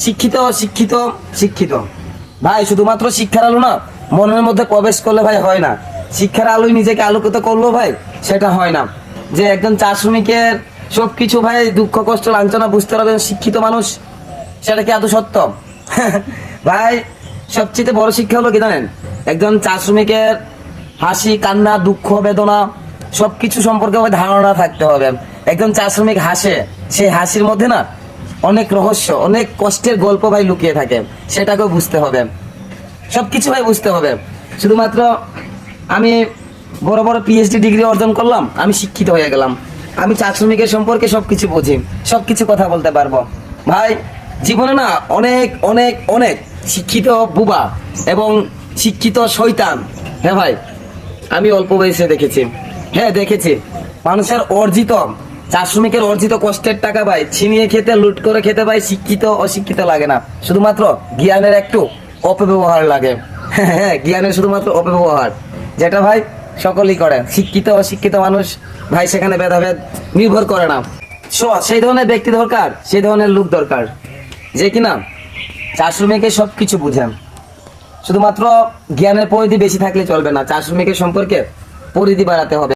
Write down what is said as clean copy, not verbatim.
শিক্ষিত শিক্ষিত শিক্ষিত ভাই, শুধুমাত্র শিক্ষার আলো না মনের মধ্যে প্রবেশ করলে ভাই হয় না। শিক্ষার আলোয় নিজেকে আলোকিত করলো ভাই, সেটা হয় না। যে একজন চা শ্রমিকের সবকিছু ভাই দুঃখ কষ্ট লাঞ্ছনা বুঝতে পারবে শিক্ষিত মানুষ, সেটা কি এত সত্য? ভাই সবচেয়ে বড় শিক্ষা হলো কি জানেন, একজন চা শ্রমিকের হাসি কান্না দুঃখ বেদনা সবকিছু সম্পর্কে ভাই ধারণা থাকতে হবে। একজন চা শ্রমিক হাসে, সেই হাসির মধ্যে না অনেক রহস্য অনেক কষ্টের গল্প ভাই লুকিয়ে থাকে, সেটাকেও বুঝতে হবে। সবকিছু ভাই বুঝতে হবে। শুধুমাত্র আমি বড় বড় পিএইচডি ডিগ্রি অর্জন করলাম, আমি শিক্ষিত হয়ে গেলাম, আমি চা শ্রমিকের সম্পর্কে সবকিছু বুঝি, সবকিছু কথা বলতে পারবো। ভাই জীবনে না অনেক অনেক অনেক শিক্ষিত বুবা এবং শিক্ষিত শয়তান, হ্যাঁ ভাই আমি অল্প বয়সে দেখেছি। হ্যাঁ দেখেছি, মানুষের অর্জিত চা শ্রমিকের অর্জিত কষ্টের টাকা ভাই ছিনিয়ে খেতে লুট করে খেতে ভাই শিক্ষিত অশিক্ষিত লাগে না, শুধুমাত্র জ্ঞানের একটু অপব্যবহার লাগে। হ্যাঁ জ্ঞানের শুধুমাত্র অপব্যবহার, যেটা ভাই সকলেই করে, শিক্ষিত অশিক্ষিত মানুষ ভাই সেখানে ভেদাভেদ নির্ভর করে না। সেই ধরনের ব্যক্তি দরকার, সেই ধরনের লোক দরকার যে কিনা চা শ্রমিকের সবকিছু বুঝেন। শুধুমাত্র জ্ঞানের পরিধি বেশি থাকলে চলবে না, চা শ্রমিকের সম্পর্কে পরিধি বাড়াতে হবে।